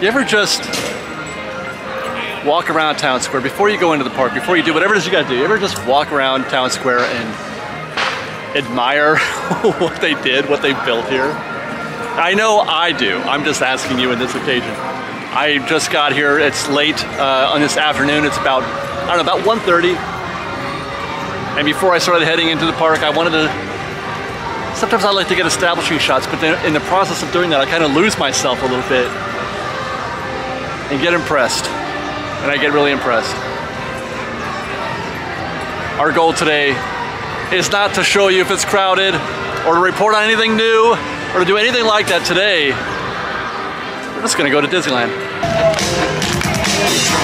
You ever just walk around Town Square before you go into the park, before you do whatever it is you gotta do? You ever just walk around Town Square and admire what they did, what they built here? I know I do. I'm just asking you in this occasion. I just got here. It's late on this afternoon. It's about, I don't know, about 1:30. And before I started heading into the park, I wanted to, sometimes I like to get establishing shots, but then in the process of doing that, I kind of lose myself a little bit and get impressed. And I get really impressed. Our goal today is not to show you if it's crowded or to report on anything new or to do anything like that today. We're just gonna go to Disneyland. Time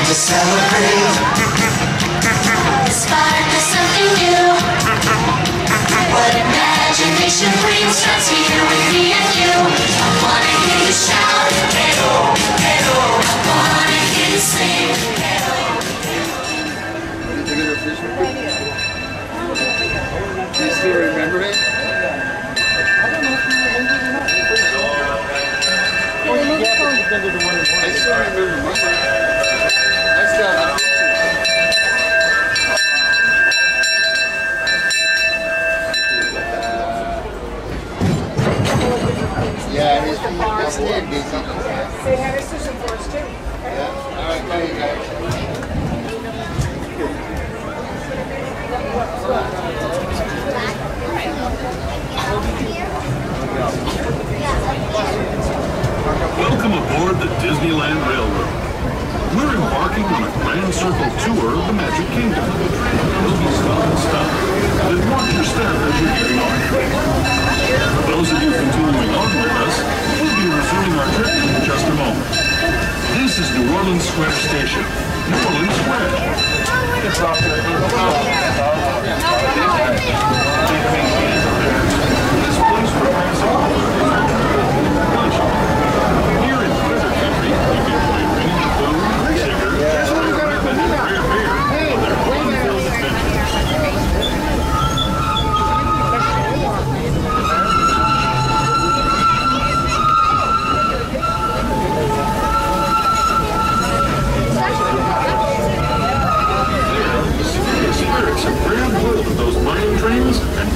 to celebrate. Inspired by something new. What imagination brings starts here with me and you. I wanna hear you shout, hello, hello. I wanna hear you sing, hello. Do you still remember it? I still remember mine. I still have it. Yeah, it is. That's near Disney. They had a sushi for us too. Yeah. All right, bye, you guys. Welcome aboard the Disneyland Railroad. We're embarking on a grand circle tour of the Magic Kingdom. There'll be stop and stop. Then watch your step as you're getting on. For those of you continuing on with us, we'll be resuming our trip in just a moment. This is New Orleans Square Station. New Orleans Square. This place requires a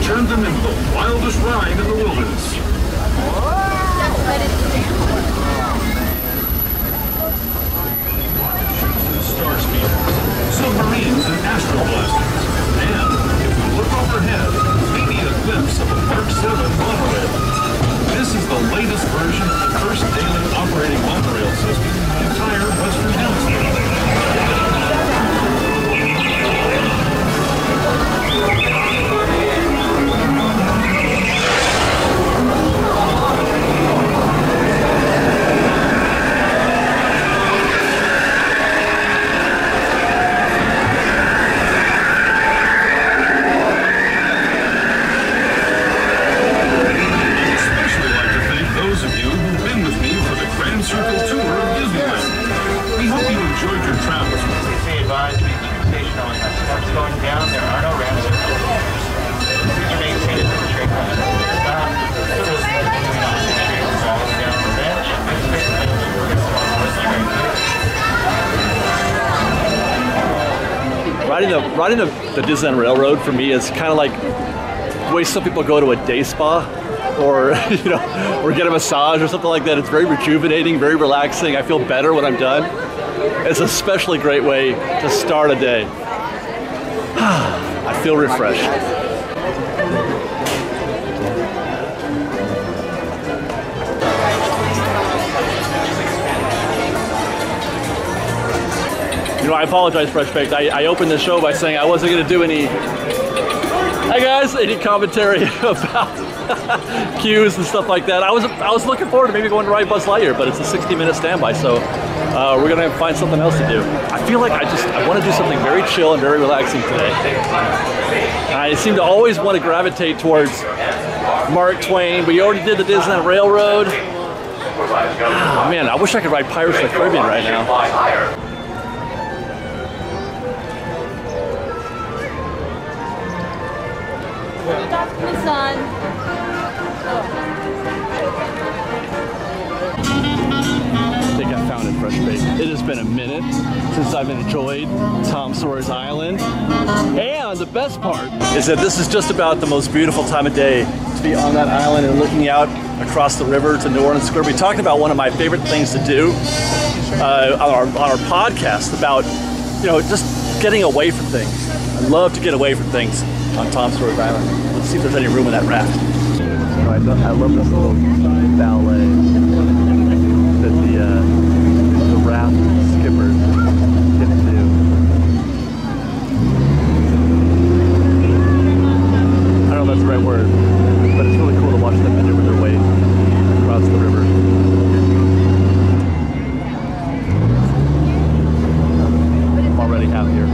turned them into the wildest ride in the wilderness. Star speeders, submarines, and astroblasters. And if we look overhead, maybe a glimpse of a Mark 7 monorail. This is the latest version of the first daily operating monorail system in the entire Western Hemisphere. Riding the Disneyland Railroad for me is kind of like the way some people go to a day spa or, you know, or get a massage or something like that. It's very rejuvenating, very relaxing. I feel better when I'm done. It's an especially great way to start a day. I feel refreshed. You know, I apologize, Fresh Baked. I opened the show by saying I wasn't going to do any, hi guys, any commentary about queues and stuff like that. I was looking forward to maybe going to ride Buzz Lightyear, but it's a 60-minute standby, so we're going to find something else to do. I feel like I want to do something very chill and very relaxing today. I seem to always want to gravitate towards Mark Twain. We already did the Disneyland Railroad. Oh, man, I wish I could ride Pirates of the Caribbean right now. My son. I think I found it. fresh baked. It has been a minute since I've enjoyed Tom Sawyer's Island. And the best part is that this is just about the most beautiful time of day to be on that island and looking out across the river to New Orleans Square. We talked about one of my favorite things to do on our podcast about, you know, just getting away from things. I love to get away from things on Tom Sawyer's Island. Let's see if there's any room in that raft. I love this little ballet that the raft skippers get to do. I don't know if that's the right word, but it's really cool to watch them maneuver their way across the river. I'm already happier.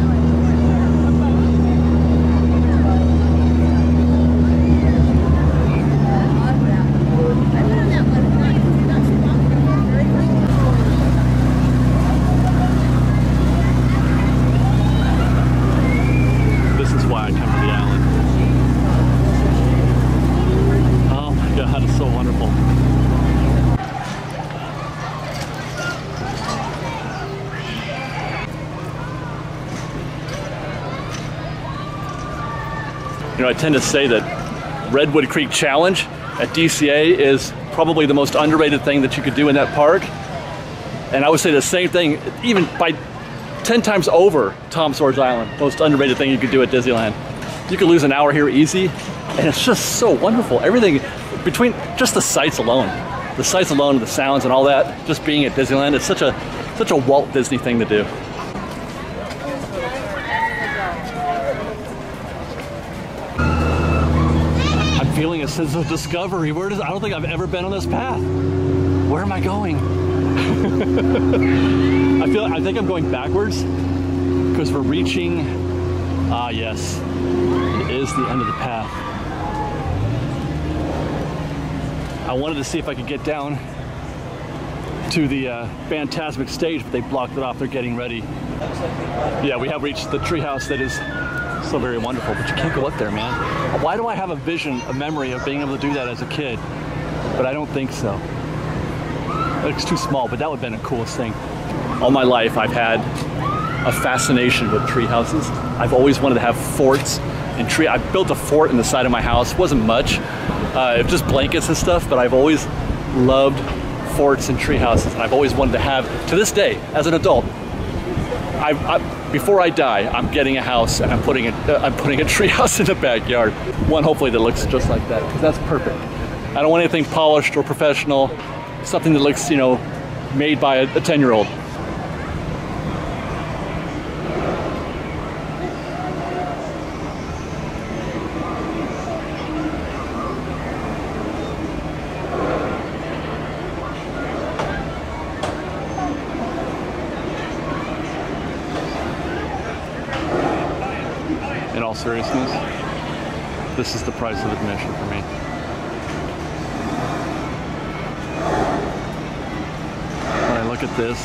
You know, I tend to say that Redwood Creek Challenge at DCA is probably the most underrated thing that you could do in that park. And I would say the same thing, even by 10 times over Tom Sawyer's Island, most underrated thing you could do at Disneyland. You could lose an hour here easy, and it's just so wonderful. Everything between just the sights alone, the sounds and all that, just being at Disneyland, it's such a Walt Disney thing to do. Feeling a sense of discovery. I don't think I've ever been on this path. Where am I going? I think I'm going backwards because we're reaching, yes, it is the end of the path. I wanted to see if I could get down to the Fantasmic stage, but they blocked it off. They're getting ready. Yeah, we have reached the treehouse that is so very wonderful, but you can't go up there, man. Why do I have a memory of being able to do that as a kid? But I don't think so. It looks too small, but that would have been the coolest thing. All my life, I've had a fascination with tree houses. I've always wanted to have forts and tree. I built a fort in the side of my house. It wasn't much, just blankets and stuff, but I've always loved forts and tree houses, and I've always wanted to have, to this day, as an adult, before I die, I'm getting a house and I'm putting a tree house in the backyard. One hopefully that looks just like that, because that's perfect. I don't want anything polished or professional. Something that looks, you know, made by a 10-year-old. In all seriousness, this is the price of admission for me. When I look at this,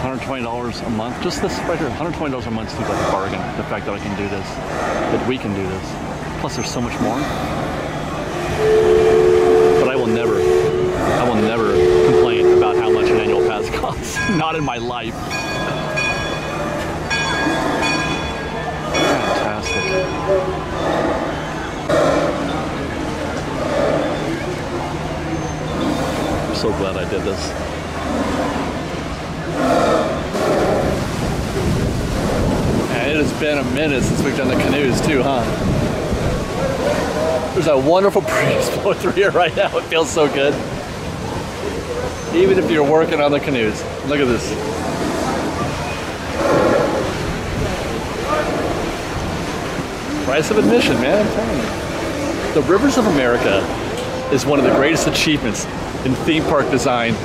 $120 a month, just this right here, $120 a month seems like a bargain. The fact that I can do this, that we can do this. Plus there's so much more. But I will never complain about how much an annual pass costs. Not in my life. I'm so glad I did this. And it has been a minute since we've done the canoes too, huh? There's a wonderful breeze blowing through here right now. It feels so good. Even if you're working on the canoes. Look at this. Price of admission, man, I'm telling you. The Rivers of America is one of the greatest achievements in theme park design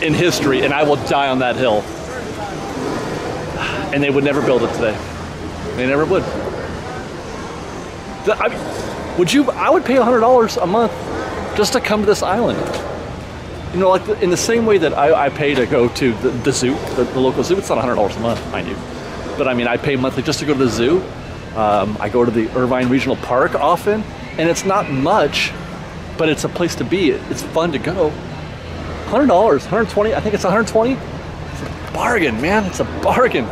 in history, and I will die on that hill. And they would never build it today. They never would. I would pay $100 a month just to come to this island. You know, like in the same way that I pay to go to the zoo, the local zoo. It's not $100 a month, mind you. But I mean, I pay monthly just to go to the zoo. I go to the Irvine Regional Park often, and it's not much, but it's a place to be. It's fun to go. $100, 120. I think it's 120. It's a bargain, man. It's a bargain.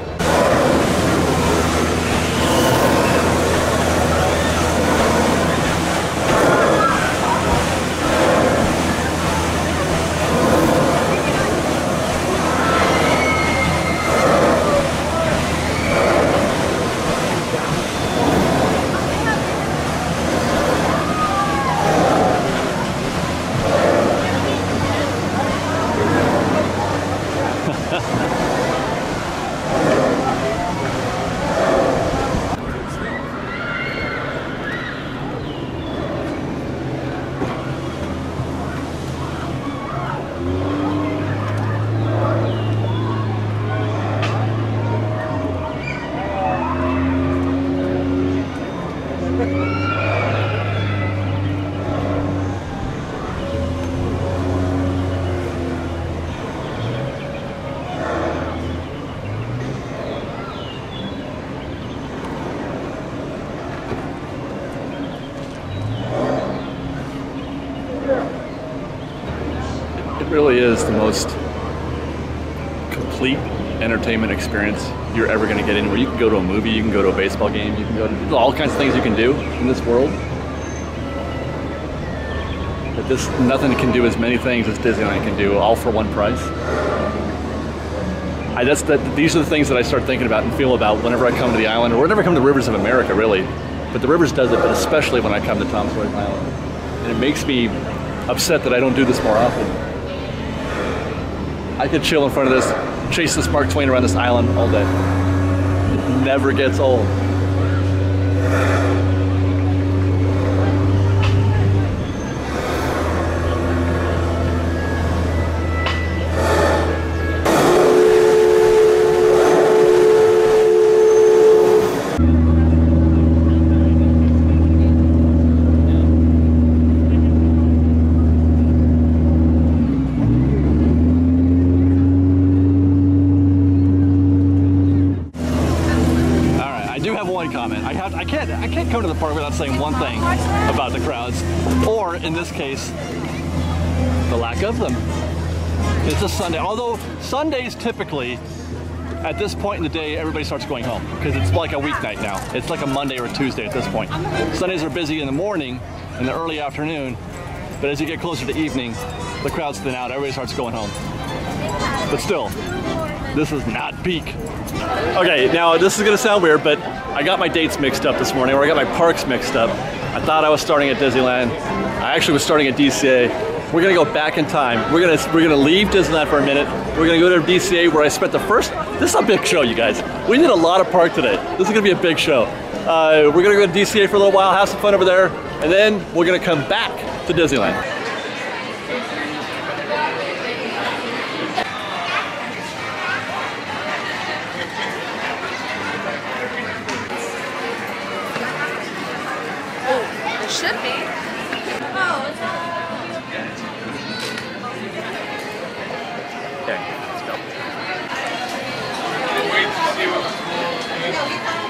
It really is the most complete entertainment experience you're ever going to get anywhere. You can go to a movie, you can go to a baseball game, you can go to all kinds of things you can do in this world. But nothing can do as many things as Disneyland can do, all for one price. These are the things that I start thinking about and feel about whenever I come to the island, or whenever I come to the Rivers of America, really. But the Rivers does it, but especially when I come to Tom Sawyer Island. And it makes me upset that I don't do this more often. I could chill in front of this, chase this Mark Twain around this island all day. It never gets old. I can't come to the park without saying one thing about the crowds, or in this case, the lack of them. It's a Sunday, although Sundays typically, at this point in the day, everybody starts going home because it's like a weeknight now. It's like a Monday or a Tuesday at this point. Sundays are busy in the morning, in the early afternoon, but as you get closer to evening, the crowds thin out, everybody starts going home. But still, this is not peak. Okay, now this is gonna sound weird, but I got my dates mixed up this morning, or I got my parks mixed up. I thought I was starting at Disneyland. I actually was starting at DCA. We're gonna go back in time. We're gonna leave Disneyland for a minute. We're gonna go to DCA where I spent the first, this is a big show, you guys. We did a lot of park today. This is gonna be a big show. We're gonna go to DCA for a little while, have some fun over there, and then we're gonna come back to Disneyland. Should be. Oh, it's Okay, let's go.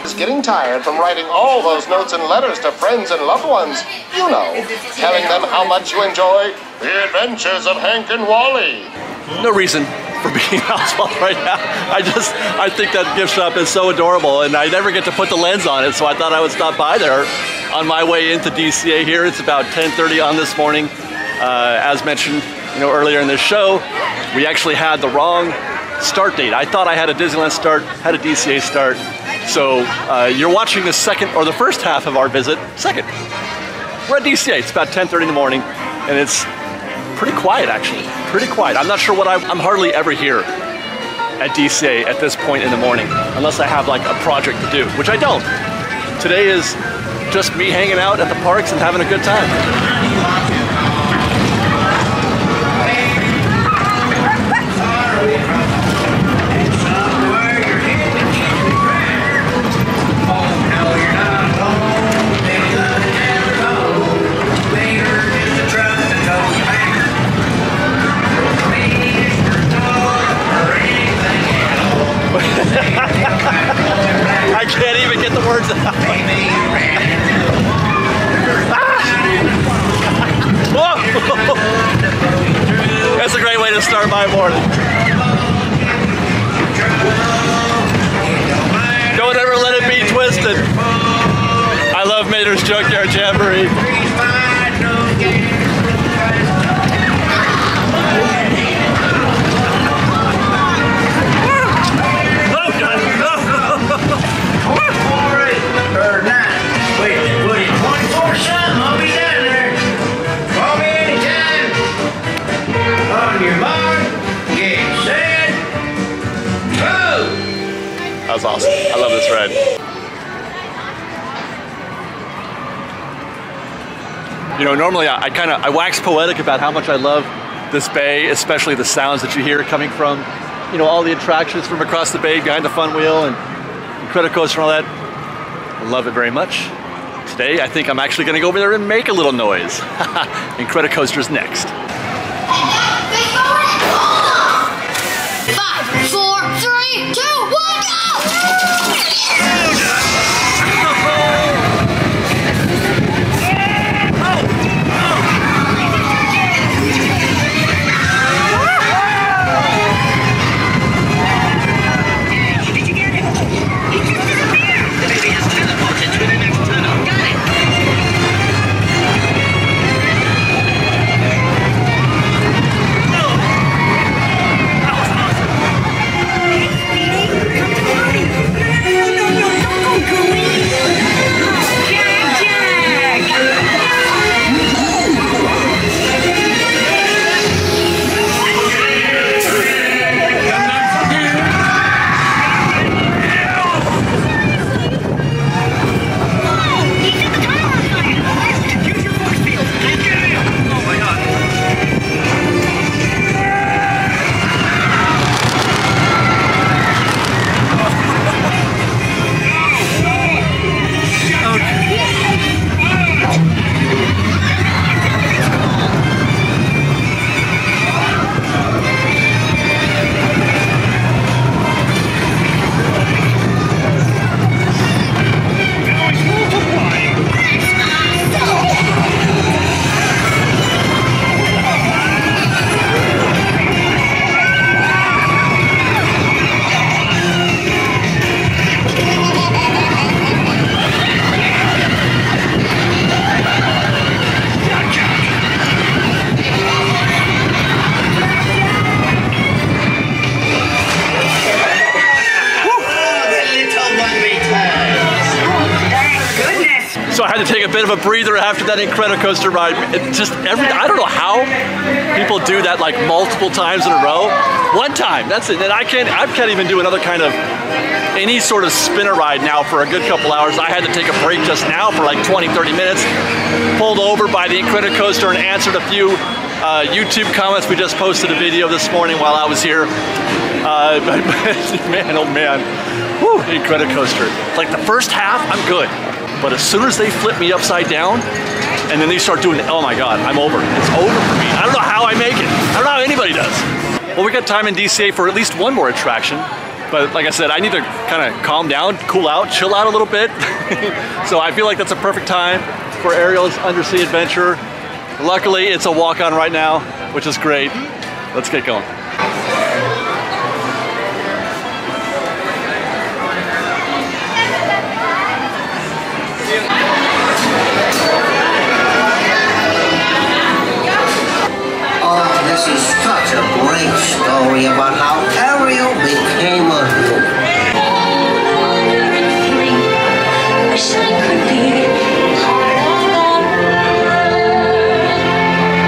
Is getting tired from writing all those notes and letters to friends and loved ones. You know, telling them how much you enjoy the adventures of Hank and Wally. No reason for being Oswald right now. I think that gift shop is so adorable, and I never get to put the lens on it, so I thought I would stop by there on my way into DCA here. It's about 10:30 on this morning. As mentioned, earlier in this show, we actually had the wrong start date. I thought I had a Disneyland start, had a DCA start. So you're watching the second, or the first half of our visit, second. We're at DCA, it's about 10:30 in the morning, and it's pretty quiet actually, pretty quiet. I'm not sure what I'm hardly ever here at DCA at this point in the morning, unless I have like a project to do, which I don't. Today is just me hanging out at the parks and having a good time. I can't even get the words out. morning. Don't ever let it be twisted. I love Mater's Junkyard Jamboree. That was awesome. I love this ride. You know, normally I wax poetic about how much I love this bay, especially the sounds that you hear coming from, you know, all the attractions from across the bay behind the fun wheel and Incredicoaster and all that. I love it very much. Today, I think I'm actually going to go over there and make a little noise. Incredicoaster's next. 5, 4, 3, 2, 1, go! Did you get it? He just disappeared. The baby has teleported to the next tunnel. Got it. So I had to take a bit of a breather after that Incredicoaster ride. It just I don't know how people do that like multiple times in a row. One time, that's it. And I can't even do another kind of any sort of spinner ride now for a good couple hours. I had to take a break just now for like 20, 30 minutes. Pulled over by the Incredicoaster and answered a few YouTube comments. We just posted a video this morning while I was here. But man, oh man. Whew, Incredicoaster. Like the first half, I'm good. But as soon as they flip me upside down, and then they start doing, oh my God, I'm over. It's over for me. I don't know how I make it. I don't know how anybody does. Well, we got time in DCA for at least one more attraction. But like I said, I need to kind of calm down, cool out, chill out a little bit. So I feel like that's a perfect time for Ariels Undersea Adventure. Luckily, it's a walk-on right now, which is great. Let's get going. This is such a great story about how Ariel became a hero. Wish I could be part of that world.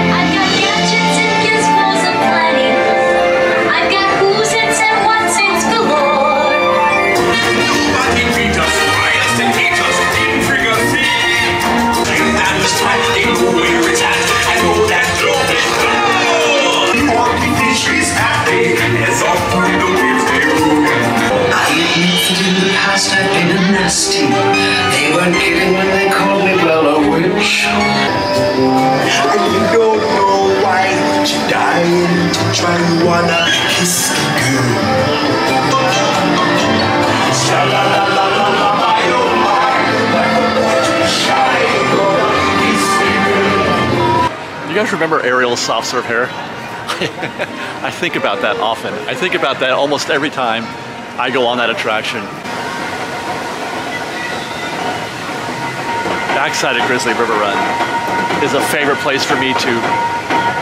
I've got gadgets and gizmos aplenty. I've got who's its and what's its galore. Nobody beat us, science and teach us intricacy. And this time they know where it's at. I know that job is done. She's happy as off through the waves they roll. I admit that in the past I've been a nasty. They weren't kidding when they called me Bella Witch. I don't know why you're dying to try to wanna kiss a girl. Sha-la-la-la-la-la, my oh my, like a boy shy, gonna kiss a girl. You guys remember Ariel's soft serve hair? I think about that often. I think about that almost every time I go on that attraction. Backside of Grizzly River Run is a favorite place for me to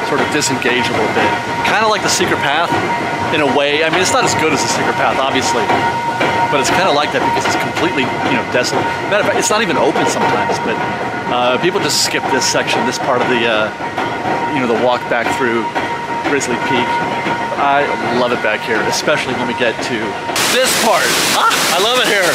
sort of disengage a little bit. Kind of like the Secret Path in a way. I mean, it's not as good as the Secret Path, obviously, but it's kind of like that because it's completely, you know, desolate. Matter of fact, it's not even open sometimes, but people just skip this section, this part of the, you know, the walk back through Grizzly Peak. I love it back here, especially when we get to this part. Ah, I love it here.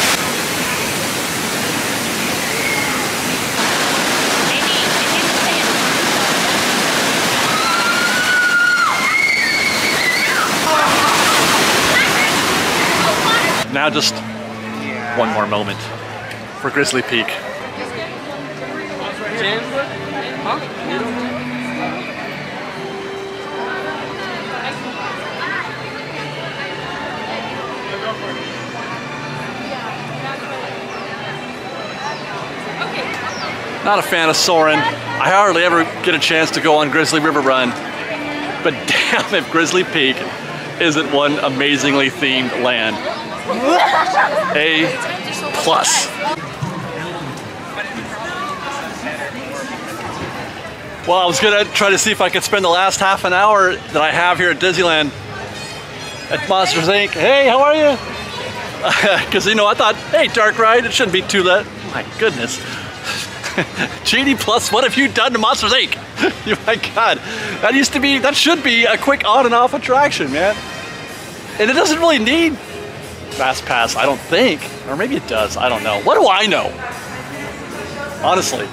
Now just one more moment for Grizzly Peak. Not a fan of soaring. I hardly ever get a chance to go on Grizzly River Run, but damn if Grizzly Peak isn't one amazingly themed land. A+. Well, I was gonna try to see if I could spend the last half an hour that I have here at Disneyland at Monsters Inc. Hey, how are you? Because, you know, I thought, hey, dark ride, it shouldn't be too late. My goodness. GD Plus, what have you done to Monsters Inc? My God, that should be a quick on and off attraction, man. And it doesn't really need Fast Pass, I don't think. Or maybe it does, I don't know. What do I know? Honestly.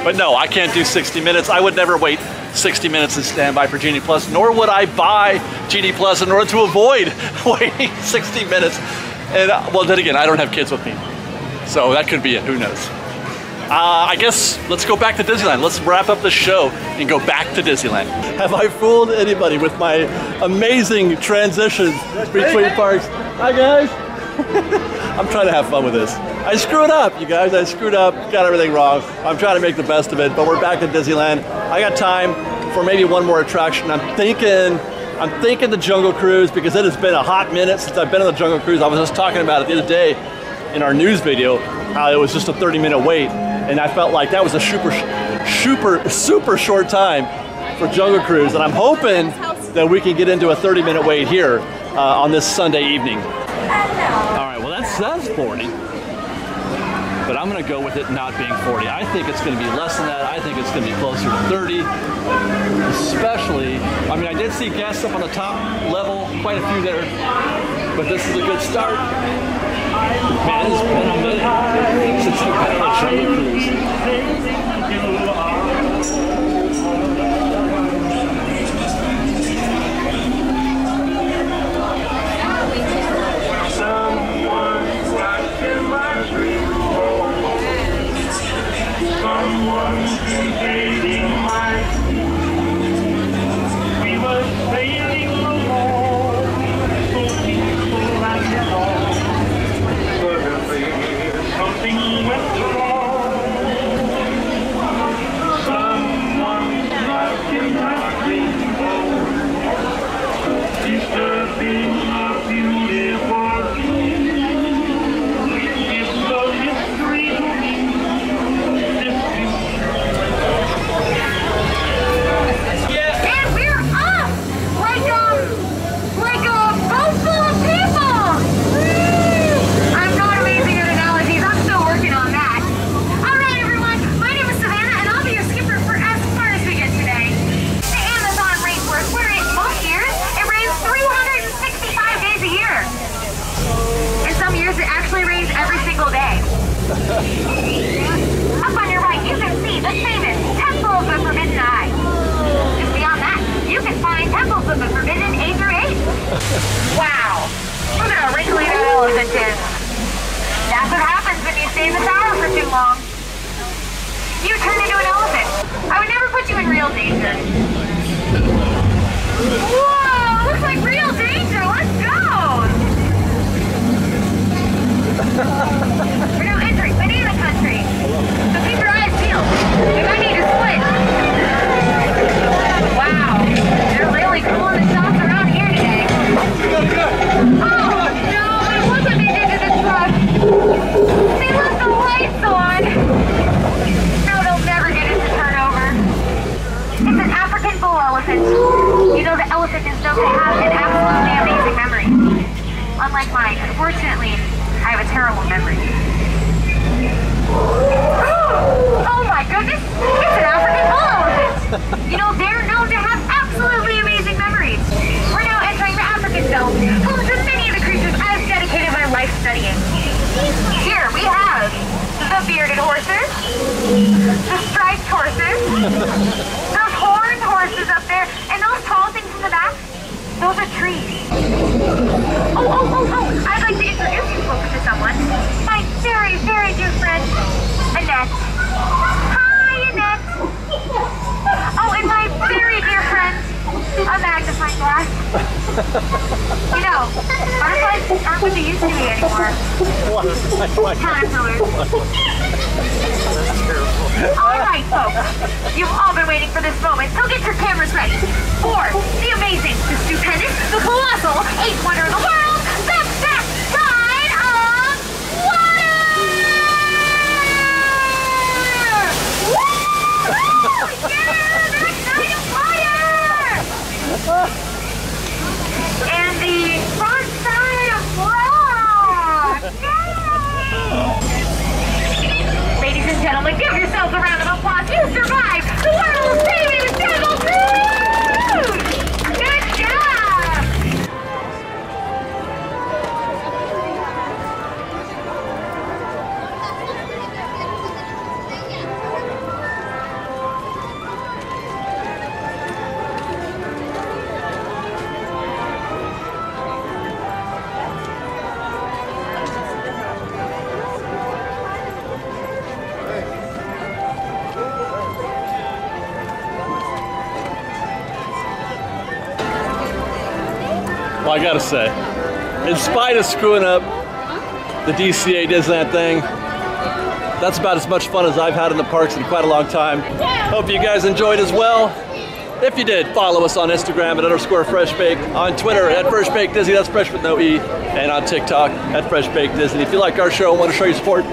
But no, I can't do 60 minutes. I would never wait 60 minutes in standby for GD Plus, nor would I buy GD Plus in order to avoid waiting 60 minutes. And well, then again, I don't have kids with me. So that could be it, who knows. I guess let's go back to Disneyland. Let's wrap up the show and go back to Disneyland. Have I fooled anybody with my amazing transitions between parks? Hi guys. I'm trying to have fun with this. I screwed up, you guys. I screwed up, got everything wrong. I'm trying to make the best of it, but we're back at Disneyland. I got time for maybe one more attraction. I'm thinking the Jungle Cruise, because it has been a hot minute since I've been on the Jungle Cruise. I was just talking about it the other day in our news video, how it was just a 30-minute wait. And I felt like that was a super short time for Jungle Cruise. And I'm hoping that we can get into a 30-minute wait here on this Sunday evening. All right, well, that says 40. But I'm going to go with it not being 40. I think it's going to be less than that. I think it's going to be closer to 30. Especially, I mean, I did see guests up on the top level, quite a few there. But this is a good start. Man, it's been a minute since I've been on a Jungle Cruise. Up on your right, you can see the famous Temple of the Forbidden Eye. Just beyond that, you can find Temples of the Forbidden A through 8. Wow, look at how wrinkly that elephant is. That's what happens when you stay in the tower for too long. You turn into an elephant. I would never put you in real danger. Whoa, looks like real danger. Let's go. We're now entering Banana Country. So keep your eyes peeled. We might need to split. Wow, they're really cool. Fine. Unfortunately, I have a terrible memory. Oh my goodness! It's an African bull elephant! You know, they're known to have absolutely amazing memories. We're now entering the African zone, home to many of the creatures I've dedicated my life studying. Here we have the bearded horses, the striped horses, those horned horses up there, and those tall things in the back, those are trees. Oh, I'd like to introduce you folks to someone. My very, very dear friend, Annette. Hi, Annette. Oh, and my very dear friend, a magnifying glass. You know, butterflies aren't what they used to be anymore. Caterpillars. All right, folks. You've all been waiting for this moment, so get your cameras ready for the amazing, the stupendous, the colossal, eighth wonder of the world, the best side of water! Woo! Yeah, the side of water! And the front side of rock! Yeah! Ladies and gentlemen, give yourselves a round of applause. You survived the world's famous Jungle Cruise! Good job! Well, I gotta say, in spite of screwing up the DCA Disneyland thing, that's about as much fun as I've had in the parks in quite a long time. Hope you guys enjoyed as well. If you did, follow us on Instagram at _FreshBaked, on Twitter at FreshBakedDisney, that's fresh with no E, and on TikTok at FreshBakedDisney. If you like our show and want to show your support,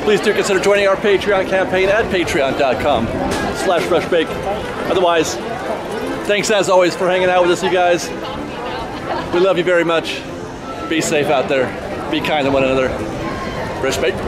please do consider joining our Patreon campaign at patreon.com/FreshBaked. Otherwise, thanks as always for hanging out with us, you guys. We love you very much. Be safe out there. Be kind to one another. Fresh Baked.